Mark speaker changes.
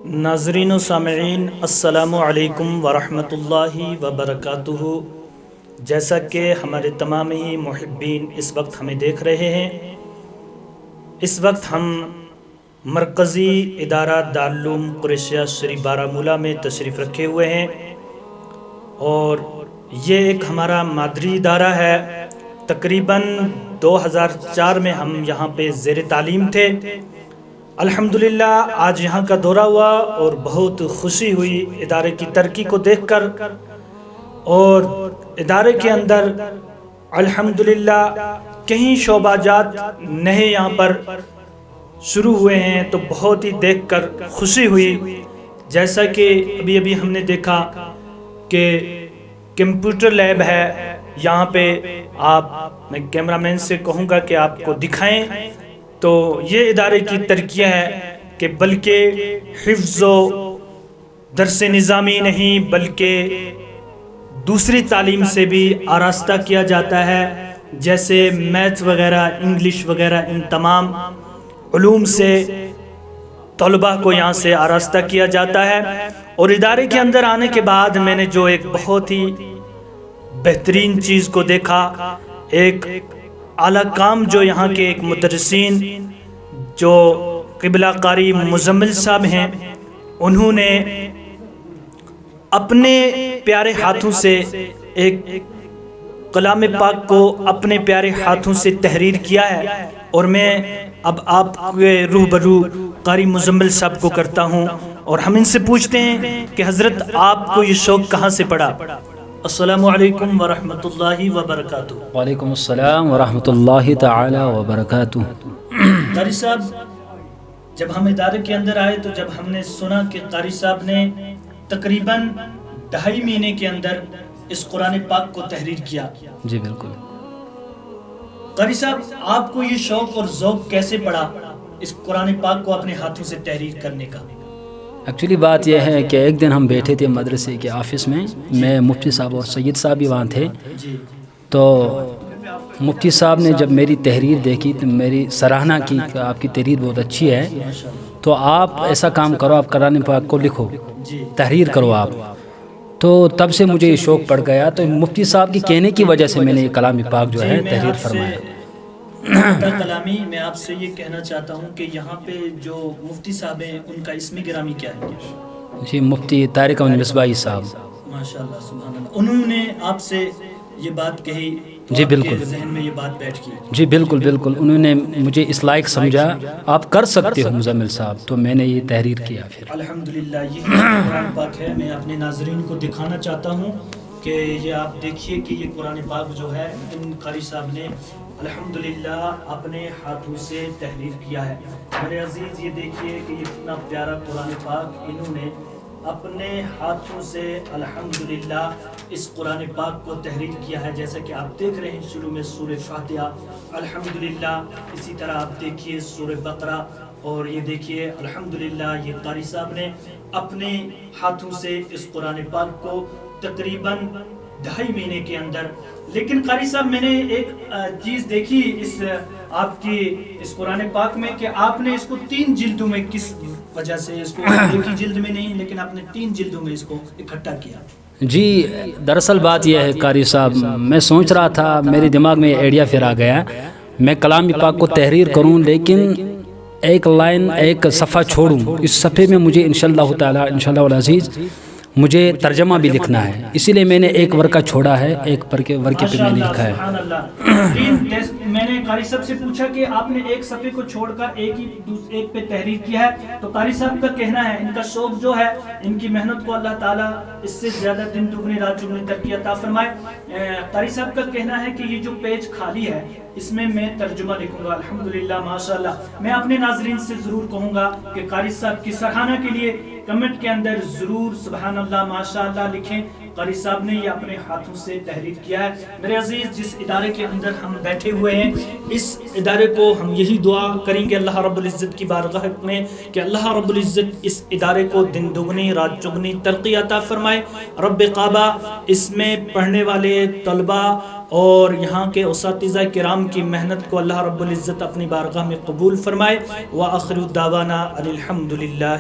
Speaker 1: ناظرین و سامعین السلام علیکم ورحمۃ اللہ وبرکاتہ۔ جیسا کہ ہمارے تمام ہی محبین اس وقت ہمیں دیکھ رہے ہیں، اس وقت ہم مرکزی ادارہ دارالعلوم قریشیہ شری بارہمولہ میں تشریف رکھے ہوئے ہیں، اور یہ ایک ہمارا مادری ادارہ ہے۔ تقریباً 2004 میں ہم یہاں پہ زیر تعلیم تھے۔ الحمدللہ آج یہاں کا دورہ ہوا اور بہت خوشی ہوئی ادارے کی ترقی کو دیکھ کر، اور ادارے کے اندر الحمدللہ کہیں شعبہ جات نئے یہاں پر شروع ہوئے ہیں، تو بہت ہی دیکھ کر خوشی ہوئی۔ جیسا کہ ابھی ہم نے دیکھا کہ کمپیوٹر لیب ہے یہاں پہ، میں کیمرہ مین سے کہوں گا کہ آپ کو دکھائیں، تو یہ ادارے کی ترقی ہے کہ بلکہ حفظ و درس نظامی نہیں بلکہ دوسری تعلیم سے بھی آراستہ کیا جاتا ہے، جیسے میتھ وغیرہ، انگلش وغیرہ، ان تمام علوم سے طلباء کو یہاں سے آراستہ کیا جاتا ہے۔ اور ادارے کے اندر آنے کے بعد میں نے جو ایک بہت ہی بہترین چیز کو دیکھا، ایک اعلیٰ کام جو یہاں کے ایک مدرسین جو قبلہ قاری مزمل صاحب ہیں، انہوں نے اپنے پیارے ہاتھوں سے ایک کلام پاک کو اپنے پیارے ہاتھوں سے تحریر کیا ہے، اور میں اب آپ کے روبرو قاری مزمل صاحب کو کرتا ہوں، اور ہم ان سے پوچھتے ہیں کہ حضرت آپ کو یہ شوق کہاں سے پڑا؟ السلام علیکم ورحمۃ اللہ وبرکاتہ۔
Speaker 2: وعلیکم السلام ورحمۃ اللہ تعالی وبرکاتہ۔
Speaker 1: قاری صاحب، جب ہم ادارے کے اندر آئے تو جب ہم نے سنا کہ قاری صاحب نے تقریباً 2.5 مہینے کے اندر اس قرآن پاک کو تحریر کیا۔
Speaker 2: جی بالکل۔
Speaker 1: قاری صاحب، آپ کو یہ شوق اور ذوق کیسے پڑا اس قرآن پاک کو اپنے ہاتھوں سے تحریر کرنے کا؟
Speaker 2: ایکچولی بات یہ ہے کہ ایک دن ہم بیٹھے تھے مدرسے کے آفس میں، میں مفتی صاحب اور سید صاحب بھی وہاں تھے، تو مفتی صاحب نے جب میری تحریر دیکھی تو میری سراہنا کی کہ آپ کی تحریر بہت اچھی ہے، تو آپ ایسا کام کرو، آپ قرآن پاک کو لکھو، تحریر کرو آپ۔ تو تب سے مجھے یہ شوق پڑ گیا، تو مفتی صاحب کی کہنے کی وجہ سے میں نے یہ کلام پاک جو ہے تحریر فرمایا۔
Speaker 1: کلامی میں آپ سے یہ کہنا چاہتا ہوں کہ یہاں پہ جو مفتی صاحب ہیں ان کا اسم گرامی کیا ہے؟
Speaker 2: جی مفتی طارق احمد مصباحی صاحب۔
Speaker 1: ماشاءاللہ، سبحان اللہ۔ انہوں نے آپ سے یہ بات کہی تو
Speaker 2: جی
Speaker 1: آپ کے
Speaker 2: بالکل،
Speaker 1: ذہن میں یہ بات بیٹھ گئی؟
Speaker 2: جی بالکل بالکل، انہوں نے مجھے اس لائق سمجھا آپ کر سکتے ہو مزمل صاحب، تو میں نے یہ تحریر کیا پھر۔
Speaker 1: الحمدللہ، یہ قرآن پاک ہے۔ میں اپنے ناظرین کو دکھانا چاہتا ہوں کہ یہ آپ دیکھیے کہ یہ قرآن پاک جو ہے ان قاری صاحب نے الحمدللہ اپنے ہاتھوں سے تحریر کیا ہے۔ میرے عزیز، یہ دیکھیے کہ یہ اتنا پیارا قرآن پاک انہوں نے اپنے ہاتھوں سے الحمدللہ اس قرآن پاک کو تحریر کیا ہے۔ جیسا کہ آپ دیکھ رہے ہیں شروع میں سورہ فاتحہ الحمدللہ، اسی طرح آپ دیکھیے سورہ بقرہ، اور یہ دیکھیے الحمدللہ یہ قاری صاحب نے اپنے ہاتھوں سے اس قرآن پاک کو تقریباً 2.5 مہینے کے اندر۔ لیکن قاری صاحب، میں نے ایک چیز دیکھی اس آپ کی اس قرآن پاک میں کہ آپ نے اس کو 3 جلدوں میں، کس وجہ سے اس کو ایک ہی جلد میں نہیں لیکن آپ نے 3 جلدوں میں اس کو اکٹھا کیا؟
Speaker 2: جی دراصل بات یہ ہے قاری صاحب، میں سوچ رہا تھا، میرے دماغ میں آئیڈیا پھر آ گیا میں کلام پاک کو تحریر کروں، لیکن ایک لائن، ایک صفحہ چھوڑوں، اس صفحے میں مجھے انشاءاللہ تعالی، انشاءاللہ العزیز، مجھے ترجمہ بھی لکھنا ہے، اسی لیے میں نے ایک ورقہ چھوڑا ہے، ایک ورقے پہ میں نے لکھا ہے۔
Speaker 1: سبحان اللہ۔ میں نے قاری صاحب سے پوچھا کہ آپ نے ایک صفحے کو چھوڑ کر ایک پہ تحریر کیا ہے، تو قاری صاحب کا کہنا ہے، ان کا شوق جو ہے، ان کی محنت کو اللہ تعالیٰ اس سے زیادہ دن دگنی رات چگنی ترقی عطا فرمائے۔ قاری صاحب کا کہنا ہے کہ یہ جو پیج خالی ہے اس میں میں ترجمہ لکھوں گا۔ الحمدللہ، ماشاءاللہ۔ میں اپنے ناظرین سے ضرور کہوں گا کہ قاری صاحب کی سراہنا کے لیے کمنٹ کے اندر ضرور سبحان اللہ، ماشاءاللہ لکھیں۔ قاری صاحب نے یہ اپنے ہاتھوں سے تحریر کیا ہے۔ میرے عزیز، جس ادارے کے اندر ہم بیٹھے ہوئے ہیں، اس ادارے کو ہم یہی دعا کریں گے اللہ رب العزت کی بارگاہ میں کہ اللہ رب العزت اس ادارے کو دن دگنی رات چگنی ترقی عطا فرمائے۔ رب کعبہ اس میں پڑھنے والے طلباء اور یہاں کے اساتذہ کرام کی محنت کو اللہ رب العزت اپنی بارگاہ میں قبول فرمائے۔ وآخر دعوانا الحمدللہ۔